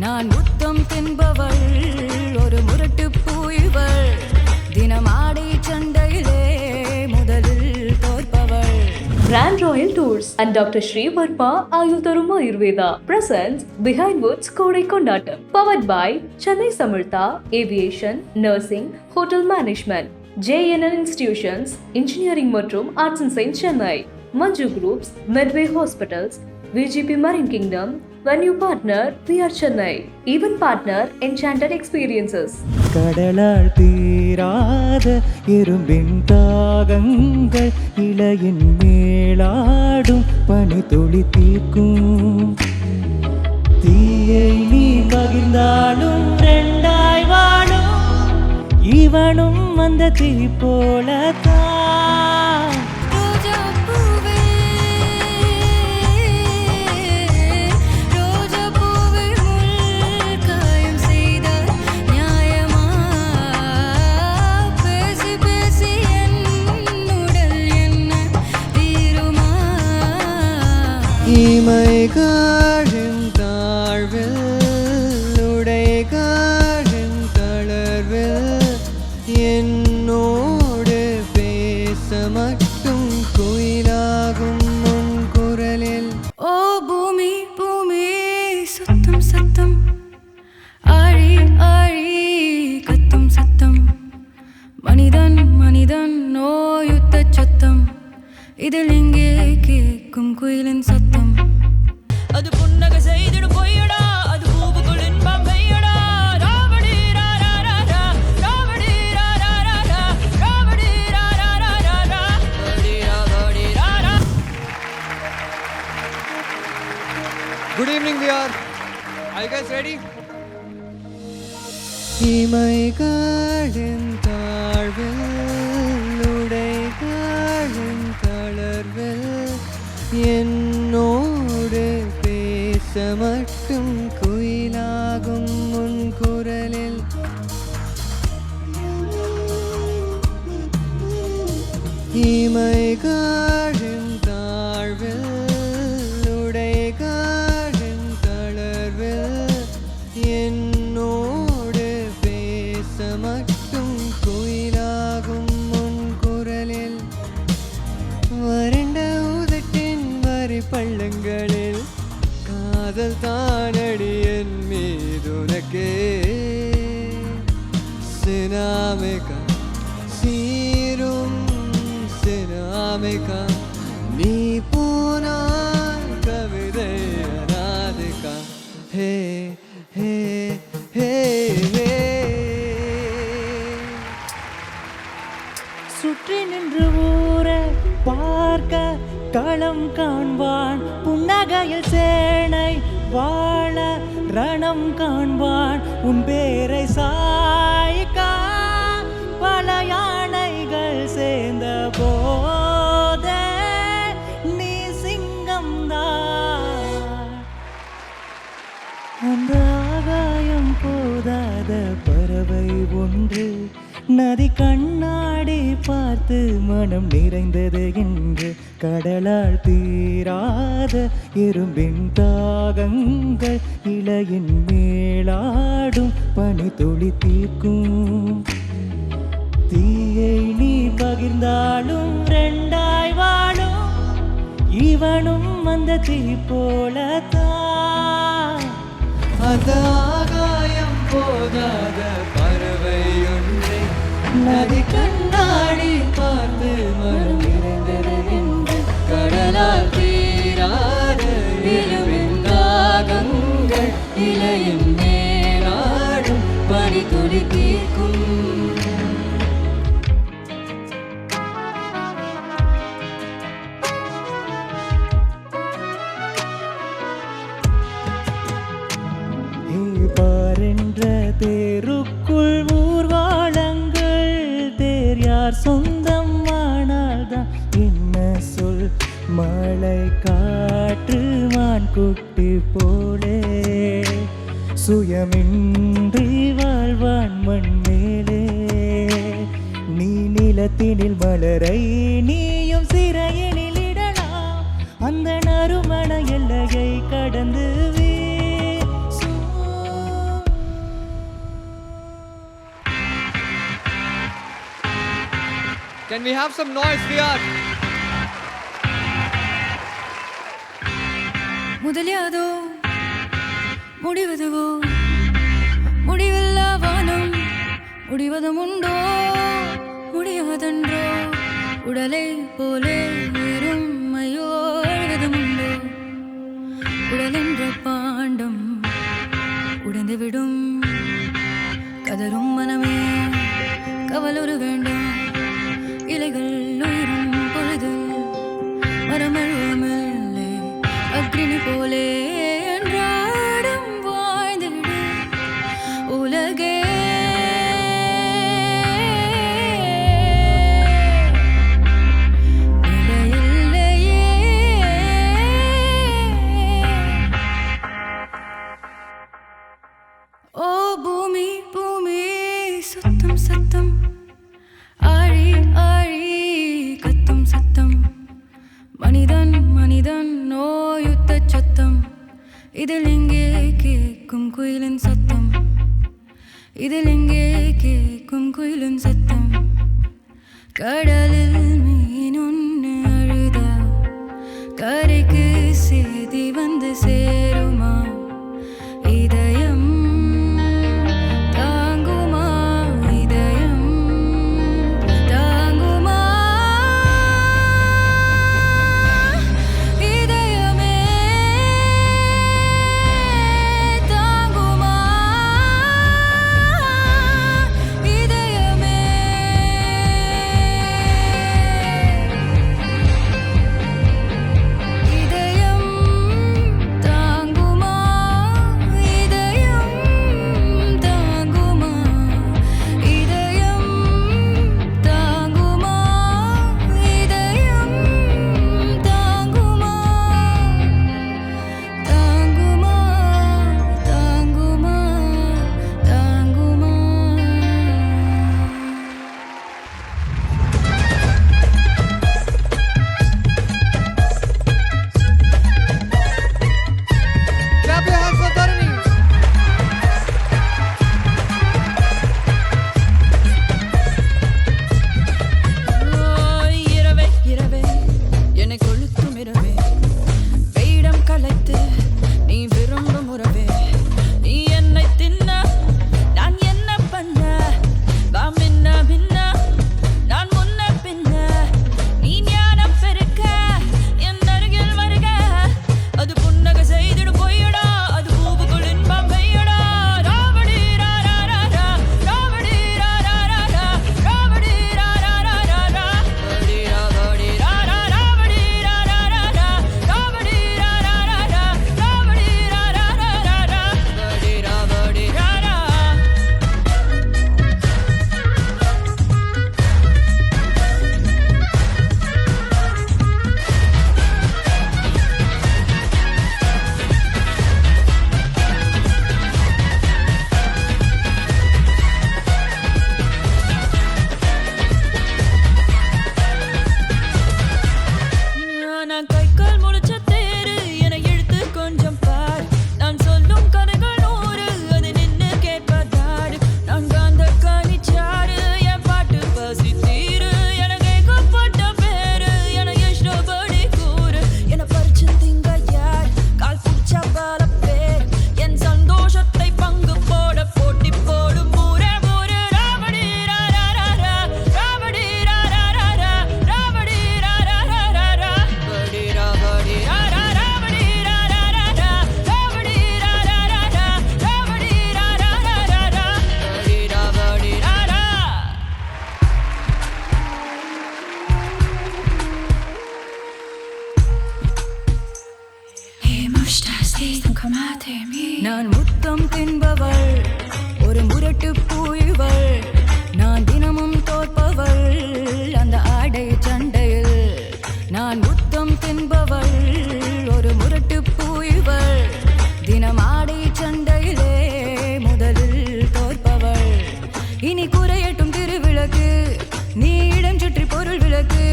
நான் முத்தம் தின்பவள் ஒரு முரட்டு பூய்வள் தினமாடி சண்டையிலே முதலில் தோற்பவள். Grand Royal Tours and Dr. Sri Varma Ayutharum Ayurveda presents Behind Woods Kodai Kondatam, powered by Chennai Samartha Aviation, Nursing, Hotel Management, JNN Institutions, Engineering மற்றும் Arts and Science Chennai, Manju Groups, Medway Hospitals, VGP Marine Kingdom, Venue Partner, PR Chennai, Event Partner, Enchanted Experiences. கடலால் தீராத இரும்பின் தாகங்கள் இலையின் மேலாடும் பனி துளி தீர்க்கும். தீயை நீ பகிர்ந்தாலும் ரெண்டாய் வாழும் இவனும் அந்த தீ போலத்தான். இமைகாழின் தாழ்வில் உடைகாழின் தளர்வில் என்னோடு பேச மட்டும் குயிலாகும் உன் குரலில். ஓ பூமி பூமி சத்தம் சத்தம் ஆழி ஆழி கத்தும் சத்தம் மனிதன் மனிதன் நோயுத்த சத்தம் இதில் எங்கே கேட்கும் குயிலின் சத்தம். அது புன்னக செய்திடும் பொய்யடா அது பூவுக்குள் இன்பம் பெய்யடா. ராவடி ராராரா ராவடி ராராரா ராவடி ராராரா ராவடி ராவடி Rara. Good evening, VR. Are you guys ready? இமைகாழின் தாழ்வில் உடைகாழின் தளர்வில் என்னோடு பேச மட்டும் குயிலாகும் உன் குரலில். இமைகாழின் தாழ்வில் உடைகாழின் தளர்வில் என்னோடு பேச மட்டும் குயிலாகும் உன் குரலில். வறண்ட உதட்டின் வரி பள்ளங்களில் காதல் தானடி என் மீதுனக்கே சினாமிகா சீரும் சினாமிகா நீ போனால் கவிதை அநாதிகா. ஹே ஹே ஹே ஹே சுற்றி நின்று ஊரை பார்க்க களம் காண்பான் புன்னகையில் சேனை வாழ ரணம் காண்பான் உன் பேரை சாய்க்கா பல யானைகள் சேர்ந்த போத நீ சிங்கம்தான். அந்த ஆகாயம் போதாத பறவை ஒன்று நதி கண்ணாடி பார்த்து மனம் நிறைந்தது என்று கடலால் தீராத இரும்பின் தாகங்கள் இலையின் மேலாடும் பனி துளி தீர்க்கும். தீயை நீ பகிர்ந்தாலும் ரெண்டாய் வாழும் இவனும் அந்த தீ போலத்தான். அந்த ஆகாயம் போதாத பறவை ஒன்றை நதி கண்ணாடி பார்த்து மனம் நிறைந்தது என்று கடலால் தீராத இரும்பின் தாகங்கள் இலையின் மேலாடும் பனி துளி தீர்க்கும். பாரென்ற தேருக்குள் ஊர்வாளங்கள் தேர் யார் சொந்தம் ஆனால்தான் என்ன சொல் மழை காற்று மான் குட்டி போலே சுயமின்றி வாழ்வான் மண் மேலே. நீ நிலத்தினில் மலரை நீயும் சிறையினில் இடலாம் அந்த நறுமண எல்லையை கடந்து வீசும். Can we have some noise, VR? முதலியாதோ முடிவதுவோ முடிவில்லா வானம் முடிவதும் உண்டோ முடியாதன்றோ உடலை போலே உயிரும் ஐயோ அழுவதும் உண்டோ உடலென்ற பாண்டம் உடைந்துவிடும் கதரும் மனமே கவலொரு வேண்டாம் இலைகள் உயிரும் பொழுது மரமழுவமில்லை அக்னி போலே என்றாடம் வாழ்ந்துவிடு உலகே நிலையில்லையே ஓ பூமி பூமி சுத்தம் சத்தம் ஆழி ஆழி கத்தும் சத்தம் மனிதன் மனிதன் நோயுத்த சத்தம் இதில் எங்கே கேட்கும் குயிலின் சத்தம் இதில் எங்கே கேட்கும் குயிலின் சத்தம் கடலில் மீன் ஒன்று அழுதா கரைக்கு சேதி வந்து சேருமா இதயம் தாங்குமா இதயம் தாங்குமா இதயமே தாங்குமா இதயமே இதயம் தாங்குமா இதயம் தாங்குமா இதயம் தாங்குமா இதயம் தாங்குமா தாங்குமா தாங்குமா தாங்குமா Clap your hands for Dharani. இரவே இரவே என்னை கொளுத்தும் இரவே வேடம் கலைத்து நீ விரும்பும் உறவே நீ என்னை தின்ன நான் என்ன பண்ண வா மின்ன மின்ன நான் முன்ன பின்ன நீ ஞானம் பெருக்க என் அருகில் வருக அது புன்னகை செய்திடும் பொய்யடா அது பூவுக்குள் இன்பம் பெய்யடா ராவடி ராராரா ராவடி ராராரா ராவடி ராராரா ராவடி ராவடி ராரா ராவடி ராராரா ராவடி ராராரா ராவடி ராராரா ராவடி ராவடி ராரா நான் கை கால் முளைச்ச தேரு என இழுத்து கொஞ்சம் பார் நான் சொல்லும் கதைகள் நூறு அது நின்னு கேட்பதாடு நான் காந்த காணிச்சாரு என் பாட்டு பசி தீரு என கேட்கப்பட்ட பேரு என இஷ்டப்படி கூறு என பறிச்சு திங்க யார் கால் பிடிச்சா பல பேர் என் சந்தோஷத்தை பங்கு போட போட்டி போடும் ஊரே ஊரு ராவடி ராராரா ராவடி ராராரா ராவடி ராராரா ராவடி ராவடி ராரா ராவடி ராராரா ராவடி ராராரா ராவடி ராராரா ராவடி ராவடி ராரா நான் முத்தம் தின்பவள் ஒரு முரட்டு பூய்வள் நான் தினமும் தோற்பவள் அந்த ஆடை சண்டையில் நான் முத்தம் தின்பவள் ஒரு முரட்டு பூய்வள் தினம் ஆடை சண்டையிலே முதலில் தோற்பவள் இனி குறையட்டும் திருவிளக்கு நீ இடம் சுற்றி பொருள் விளக்கு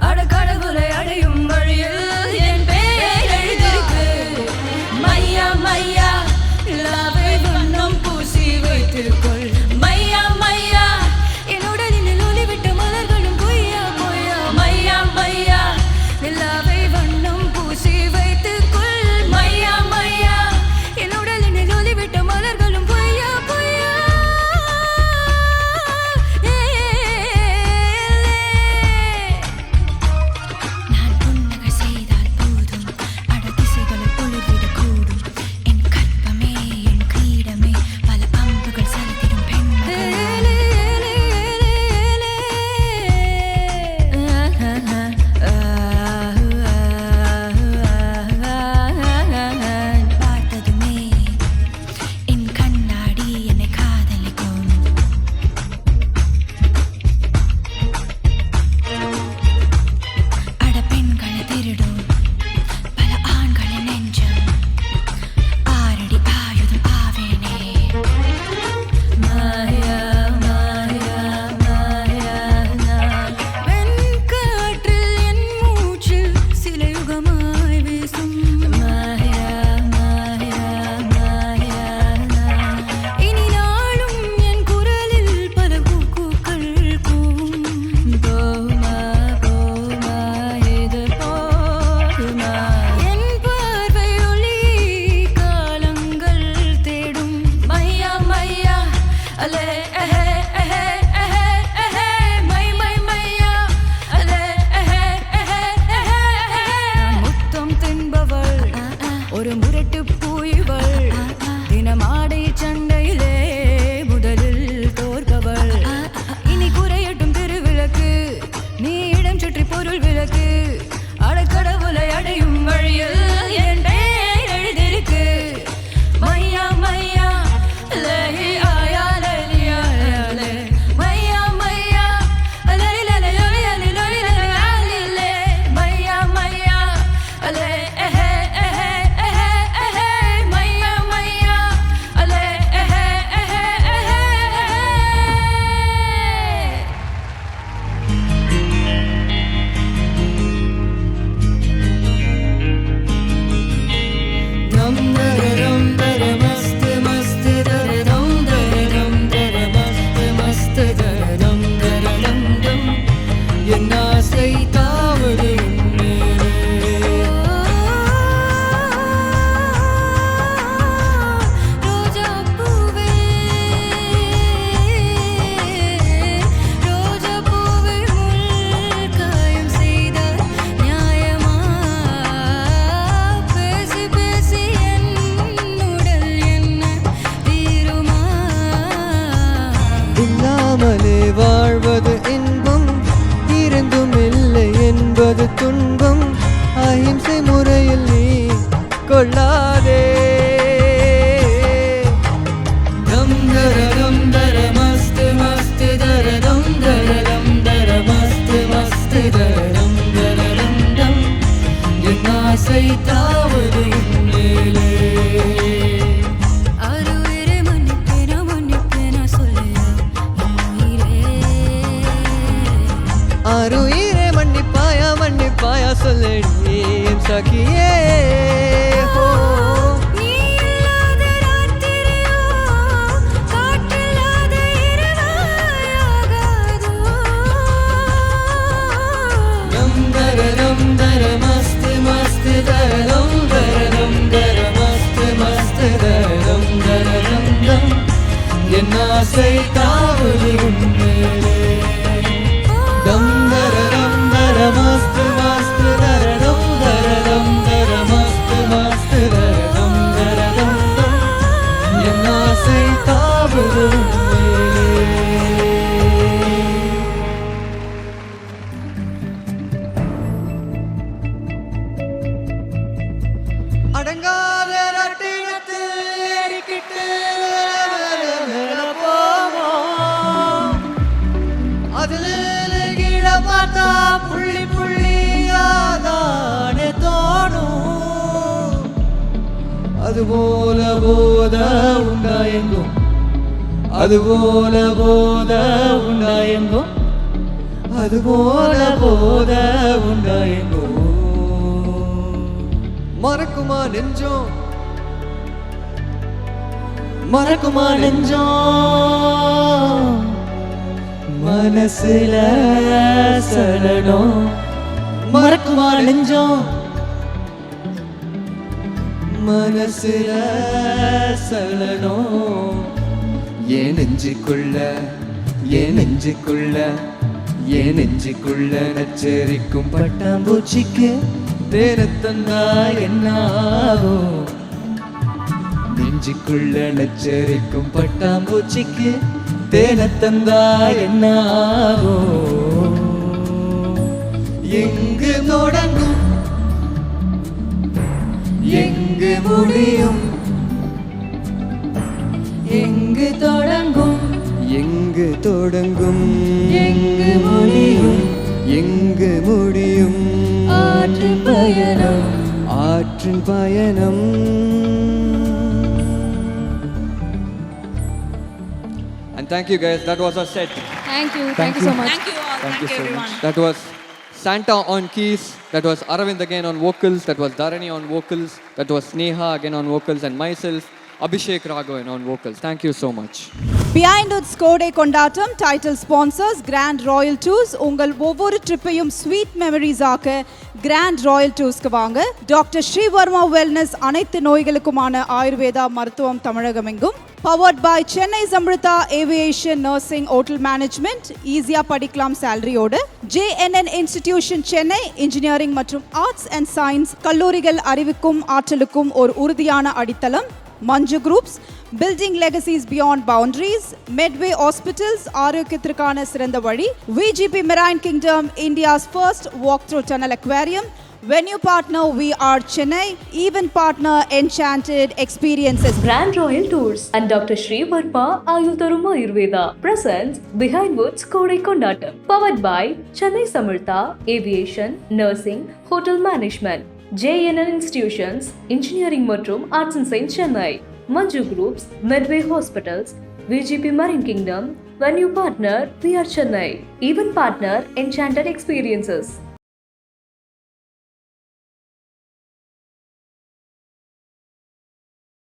அட கடவுளை அடையும் வழியில் என் பேர் எழுதிருக்கு மையா மையா லாவை வண்ணம் பூசி வைத்துக்கொள் மையா மையா என் உடலில் ஒளிவிட்ட மலர்களும் பொய் சகியே ஹோ நீ இல்லாத ராத்திரியோ காற்றில்லாத இரவாயாகாதோ நம் தர மஸ்த் மஸ்த் தரம் தர மஸ்த் மஸ்த் தரம் தரம் என் ஆசை தாவுதி உன்மேலே டம் தர மஸ்த் மஸ்த் தரம் தர மஸ்த் மஸ்த் தரம் தரம் என் ஆசை தாவுதி உன்மேலே அடங்காத ரட்டினத்தில் ஏறிக்கிட்டு போவோம் அதுல கீழ பார்த்தா புள்ளி புள்ளியாதானே தோணும் அதுபோல போத உண்டாயெங்கும் அதுபோல போத உண்டாயெங்கும் அதுபோல போத உண்டாயெங்கும் மறக்குமா நெஞ்சம் மறக்குமா நெஞ்சம் மனசுல சலனம் மறக்குமா நெஞ்சம் மனசுல சலனம் ஏன் நெஞ்சுக்குள்ள ஏன் நெஞ்சுக்குள்ள ஏன் நெஞ்சுக்குள்ள நச்சரிக்கும் பட்டாம்பூச்சிக்கு தேனத்தந்தா என்னாகும் நெஞ்சுக்குள்ள நச்சரிக்கும் பட்டாம்பூச்சிக்கு தேனத்தந்தா என்னாகும் எங்கு தொடங்கும் எங்கு முடியும் எங்கு தொடங்கும் எங்கு தொடங்கும் எங்கு முடியும் எங்கு முடியும் ஆற்றின் பயணம் ஆற்றின் பயணம் And thank you guys, that was our set. Thank you so much. Thank you all. Thank you everyone. That was Santa on keys, that was Aravind again on vocals, that was Dharani on vocals, that was Sneha again on vocals, and myself, Abhishek Raghavan on vocals. Thank you so much. Behind Woods Kode Kondatam title sponsors Grand Royal Tours. உங்கள் ஒவ்வொரு ட்ரிப்பையும் sweet memories ஆக்க grand royal டூர்ஸ்க்கு வாங்க. Doctor Srivarma wellness அனைத்து நோய்களுக்குமான ஆயுர்வேதா மருத்துவம் தமிழகமெங்கும். Powered by Chennai Samrudha aviation nursing hotel management. ஈஸியா படிக்கலாம் சேலரியோடு. JNN இன்ஸ்டிடியூஷன் சென்னை இன்ஜினியரிங் மற்றும் ஆர்ட்ஸ் அண்ட் சயின்ஸ் கல்லூரிகள் அறிவுக்கும் ஆற்றலுக்கும் ஒரு உறுதியான அடித்தளம். Manju Groups, Building Legacies Beyond Boundaries, Medway Hospitals, ஆரோக்கியத்திற்கான சிறந்த வழி, VGP Marine Kingdom, India's first walk-through tunnel aquarium, venue partner We Are Chennai, event partner Enchanted Experiences. Grand Royal Tours and Dr. Sri Varma Ayutharum Ayurveda presents Behind Woods Kode Kondatam. Powered by Chennai Samurtha Aviation, Nursing, Hotel Management. JNN Institutions, Engineering மற்றும் Arts and Science Chennai, Manju Groups, Medway Hospitals, VGP Marine Kingdom, venue partner We Are Chennai, event partner Enchanted Experiences.